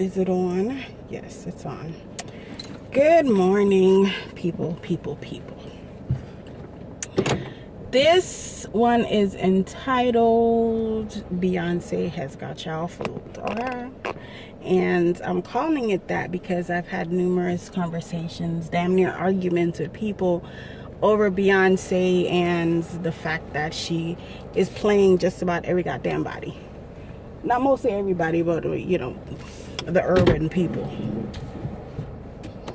Is it on? Yes, it's on. Good morning, people. This one is entitled Beyonce Has Got Y'all Fooled. Okay? And I'm calling it that because I've had numerous conversations, damn near arguments with people over Beyonce and the fact that she is playing just about every goddamn body. Not mostly everybody, but you know, the urban people.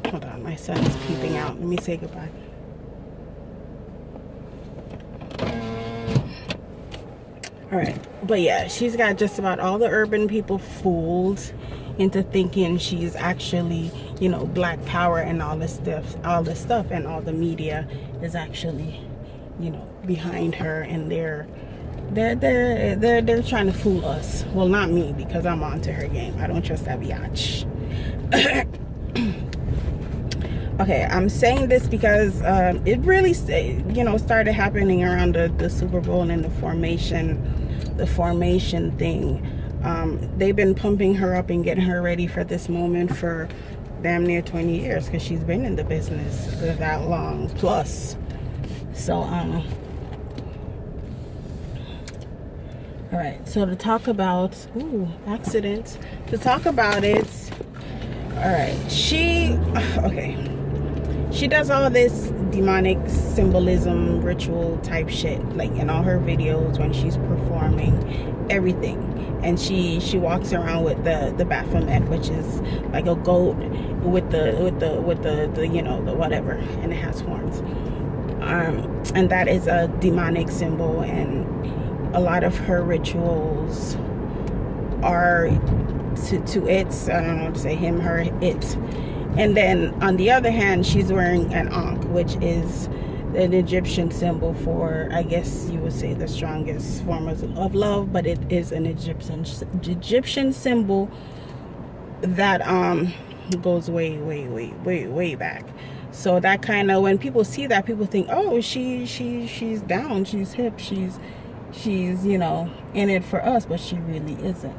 Hold on, my son's peeping out. Let me say goodbye. All right, but yeah, she's got just about all the urban people fooled into thinking she's actually, you know, black power and all this stuff, and all the media is actually, you know, behind her, and they're trying to fool us. Well, not me, because I'm onto her game. I don't trust that biatch. Okay, I'm saying this because it really, you know, started happening around the Super Bowl and the formation thing. They've been pumping her up and getting her ready for this moment for damn near 20 years because she's been in the business that long plus. So all right, so to talk about accidents, to talk about it, all right, she does all this demonic symbolism, ritual type shit, like in all her videos when she's performing, everything. And she walks around with the Baphomet, which is like a goat with the you know, the whatever, and it has horns. And that is a demonic symbol, and a lot of her rituals are to it. I don't know what to say, him, her, it. And then on the other hand, she's wearing an ankh, which is an Egyptian symbol for, I guess you would say, the strongest form of love, but it is an Egyptian symbol that goes way back. So that kind of, when people see that, people think, oh, she's down, she's hip, she's you know, in it for us, but she really isn't.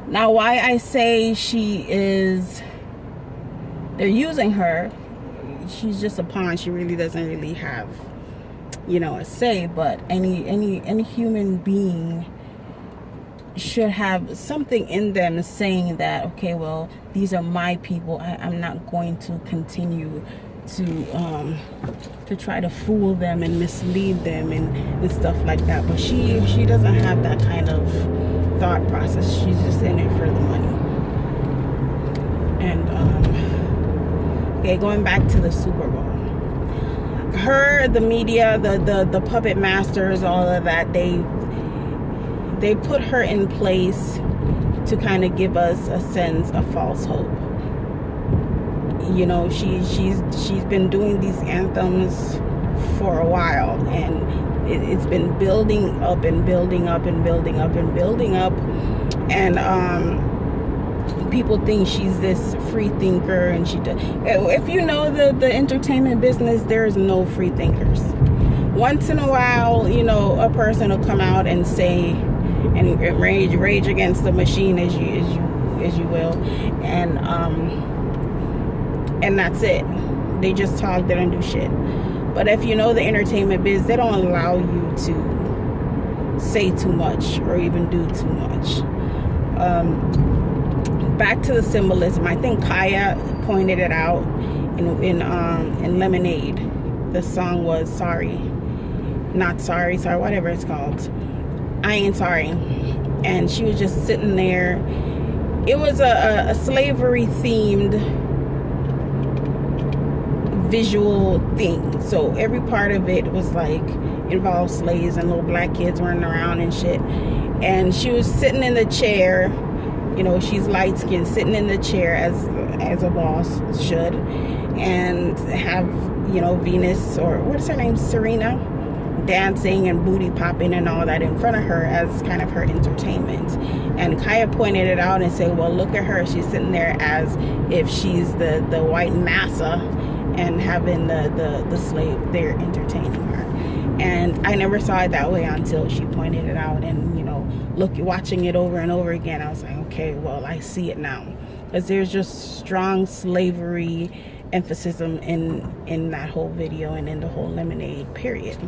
Now, why I say she is, they're using her, she's just a pawn. She really doesn't really have, you know, a say. But any human being should have something in them saying that, okay, well, these are my people. I'm not going to continue to try to fool them and mislead them and stuff like that. But she doesn't have that kind of thought process. She's just in it for the money. And okay, going back to the Super Bowl, her, the media, the puppet masters, all of that, they put her in place to kind of give us a sense of false hope. You know, she's been doing these anthems for a while, and it's been building up and building up and building up and building up, and people think she's this free thinker, and she does. If you know the entertainment business, there's no free thinkers. Once in a while, you know, a person will come out and say and rage against the machine, as you will, and that's it. They just talk, they don't do shit. But if you know the entertainment biz, they don't allow you to say too much or even do too much. Back to the symbolism, I think Kaya pointed it out in Lemonade. The song was sorry, whatever it's called. I ain't sorry. And she was just sitting there. It was a slavery themed visual thing. So every part of it was like involved slaves and little black kids running around and shit. And she was sitting in the chair. You know, she's light skinned, sitting in the chair as a boss should, and have, you know, Venus, or what's her name, Serena, dancing and booty popping and all that in front of her as kind of her entertainment. And Kaya pointed it out and said, well, look at her, she's sitting there as if she's the white massa, and having the slave there entertaining her. And I never saw it that way until she pointed it out. And, you know, watching it over and over again, I was like, okay, well, I see it now. Because there's just strong slavery emphasis in that whole video and in the whole Lemonade period.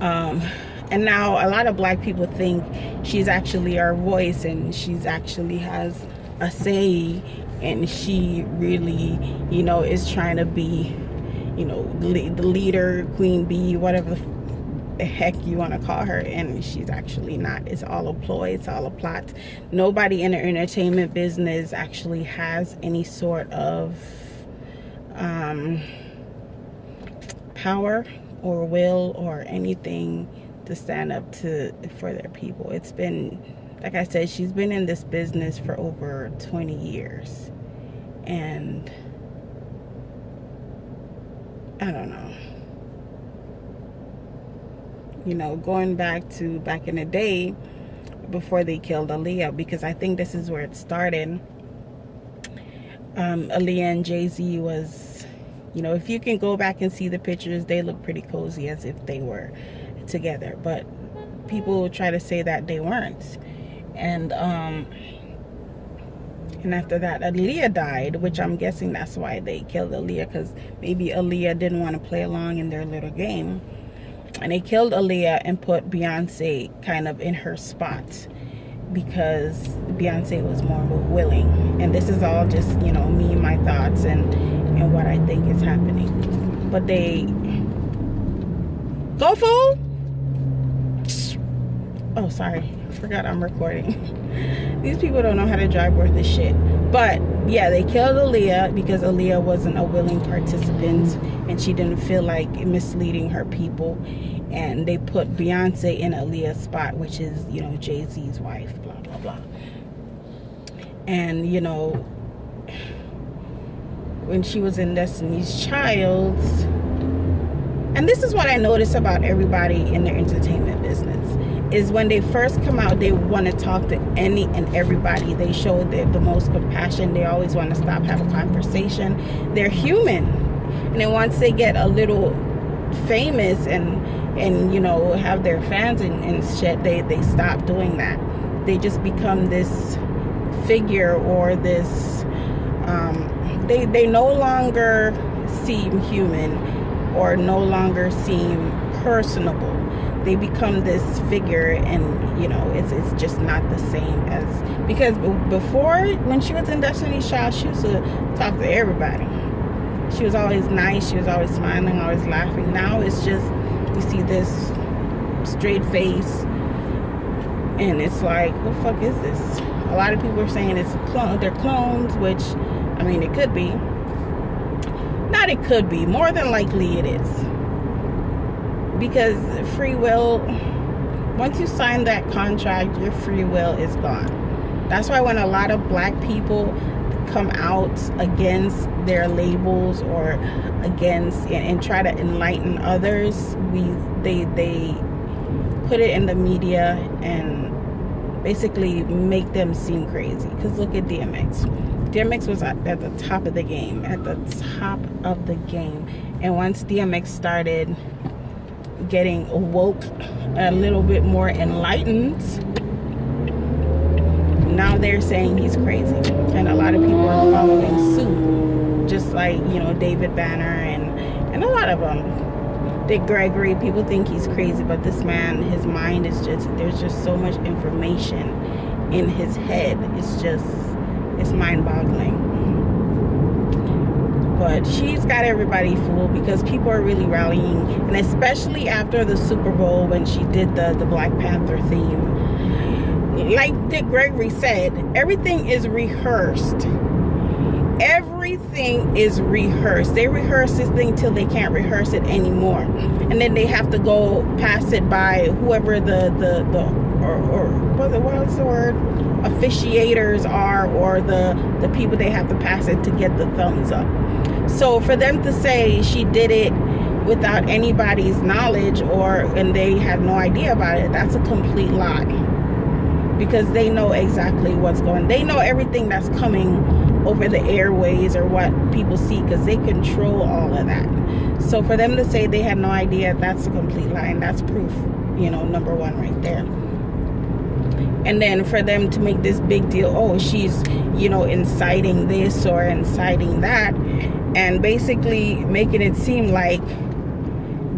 And now a lot of black people think she's actually our voice, and she's actually has a say, and she really, you know, is trying to be, you know, the leader, queen bee, whatever the heck you want to call her. And she's actually not. It's all a ploy, it's all a plot. Nobody in the entertainment business actually has any sort of power or will or anything to stand up for their people. It's been, like I said, she's been in this business for over 20 years. And I don't know. You know, going back in the day before they killed Aaliyah, because I think this is where it started. Aaliyah and Jay-Z was, you know, if you can go back and see the pictures, they look pretty cozy as if they were together. But people try to say that they weren't. And after that, Aaliyah died, which I'm guessing that's why they killed Aaliyah, because maybe Aaliyah didn't want to play along in their little game. And they killed Aaliyah and put Beyonce kind of in her spot, because Beyonce was more willing. And this is all just, you know, me, my thoughts, and what I think is happening. But they... Go, fool! Oh, sorry. I forgot I'm recording. These people don't know how to drive worth a shit. But, yeah, they killed Aaliyah because Aaliyah wasn't a willing participant, and she didn't feel like misleading her people. And they put Beyonce in Aaliyah's spot, which is, you know, Jay-Z's wife, blah, blah, blah. And, you know, when she was in Destiny's Child, and this is what I notice about everybody in the entertainment business, is when they first come out, they want to talk to any and everybody. They show the most compassion. They always want to stop, have a conversation. They're human. And then once they get a little famous and you know, have their fans and shit, they stop doing that. They just become this figure, or this they no longer seem human, or no longer seem personable. They become this figure, and you know, it's just not the same as, because before, when she was in Destiny's Child, she used to talk to everybody. She was always nice, she was always smiling, always laughing. Now it's just, you see this straight face, and it's like, what the fuck is this? A lot of people are saying it's they're clones, which, I mean, it could be. Not it could be, more than likely it is. Because free will, once you sign that contract, your free will is gone. That's why when a lot of black people come out against their labels, or against and try to enlighten others, they put it in the media and basically make them seem crazy. Because look at DMX was at the top of the game, and once DMX started getting woke, a little bit more enlightened, now they're saying he's crazy, and a lot of people are following suit, just like, you know, David Banner and a lot of them. Dick Gregory, people think he's crazy, but this man, his mind is just, there's just so much information in his head. It's mind-boggling. But she's got everybody fooled, because people are really rallying, and especially after the Super Bowl, when she did the Black Panther theme. Like Dick Gregory said, everything is rehearsed. Everything is rehearsed. They rehearse this thing till they can't rehearse it anymore, and then they have to go pass it by whoever what's the word, officiators are, or the people they have to pass it to get the thumbs up. So for them to say she did it without anybody's knowledge, and they had no idea about it, that's a complete lie. Because they know exactly what's going on. They know everything that's coming over the airways, or what people see, because they control all of that. So for them to say they had no idea, that's a complete lie, and that's proof, you know, number one right there. And then for them to make this big deal, oh, she's, you know, inciting this or inciting that, and basically making it seem like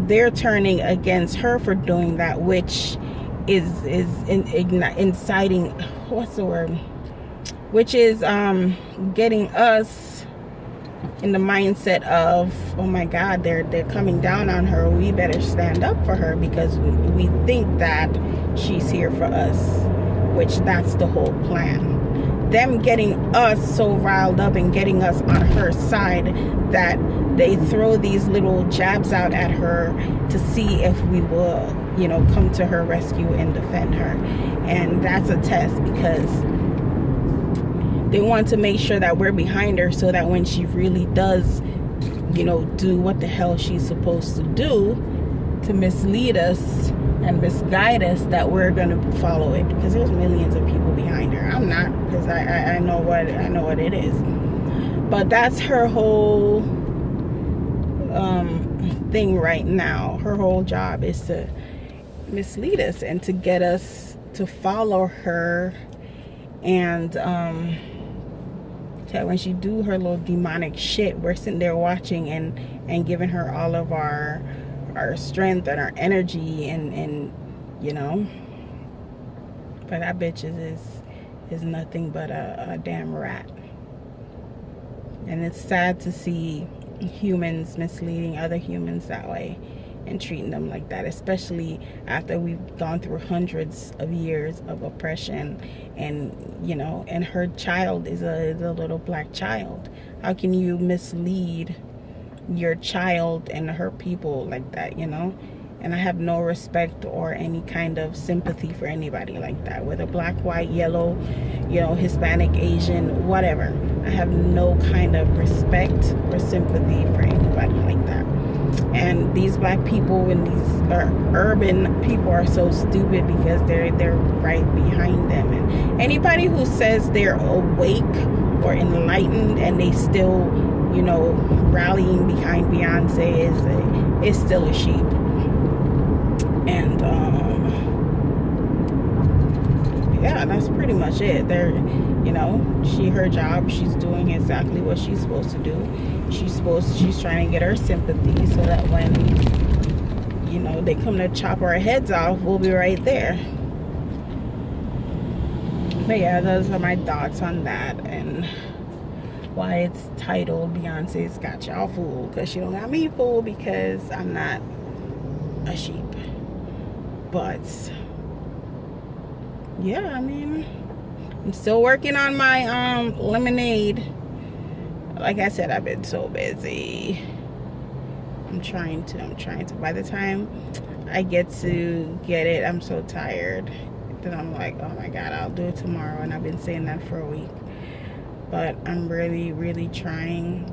they're turning against her for doing that, which is inciting, what's the word, which is getting us in the mindset of, oh my God, they're coming down on her, we better stand up for her because we think that she's here for us, which that's the whole plan. Them getting us so riled up and getting us on her side that they throw these little jabs out at her to see if we will, you know, come to her rescue and defend her. And that's a test, because they want to make sure that we're behind her, so that when she really does, you know, do what the hell she's supposed to do to mislead us and misguide us, that we're gonna follow it, because there's millions of people behind her. I'm not, because I know what it is. But that's her whole thing right now. Her whole job is to mislead us and to get us to follow her. And so when she do her little demonic shit, we're sitting there watching and giving her all of our strength and our energy, and you know, but that bitch is nothing but a damn rat. And it's sad to see humans misleading other humans that way and treating them like that, especially after we've gone through hundreds of years of oppression. And you know, and her child is a little black child. How can you mislead your child and her people like that, you know? And I have no respect or any kind of sympathy for anybody like that, whether black, white, yellow, you know, Hispanic, Asian, whatever. I have no kind of respect or sympathy for anybody like that. And these black people and these urban people are so stupid, because they're right behind them. And anybody who says they're awake or enlightened and they still, you know, rallying behind Beyonce is still a sheep. And yeah, that's pretty much it. They're, you know, her job, she's doing exactly what she's supposed to do. She's trying to get her sympathy, so that when, you know, they come to chop our heads off, we'll be right there. But yeah, those are my thoughts on that, and why it's titled Beyonce's Got Y'all Fooled, because she don't got me fooled, because I'm not a sheep. But yeah, I mean, I'm still working on my lemonade. Like I said, I've been so busy. I'm trying to. By the time I get to get it, I'm so tired. Then I'm like, oh my God, I'll do it tomorrow. And I've been saying that for a week. But I'm really, really trying.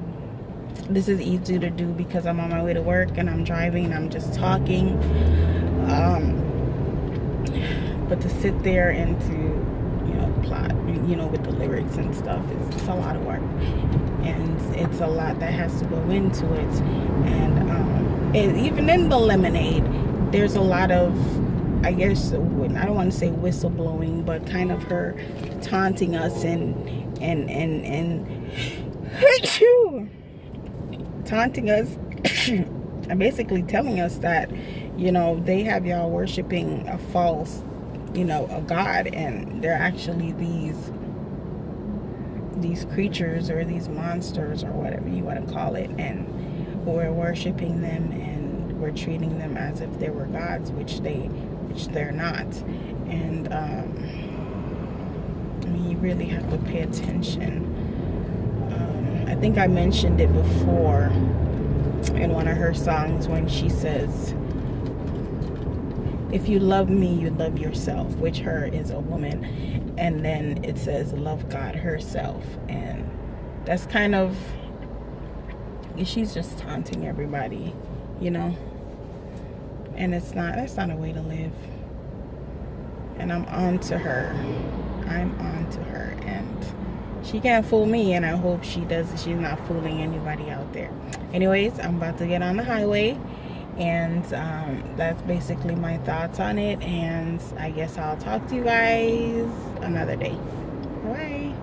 This is easy to do because I'm on my way to work and I'm driving and I'm just talking. But to sit there and to, you know, plot, you know, with the lyrics and stuff, it's a lot of work. And it's a lot that has to go into it. And even in the lemonade, there's a lot of, I guess, I don't want to say whistleblowing, but kind of her taunting us and taunting us and basically telling us that, you know, they have y'all worshiping a false, you know, a god, and they're actually these creatures or these monsters or whatever you want to call it, and we're worshiping them and we're treating them as if they were gods, which they're not. And I mean, you really have to pay attention. I think I mentioned it before in one of her songs when she says, if you love me, you love yourself, which her is a woman. And then it says, love God herself. And that's kind of, she's just taunting everybody, you know. And that's not a way to live. And I'm on to her. And she can't fool me, and I hope she's not fooling anybody out there. Anyways, I'm about to get on the highway, And that's basically my thoughts on it, and I guess I'll talk to you guys another day. Bye.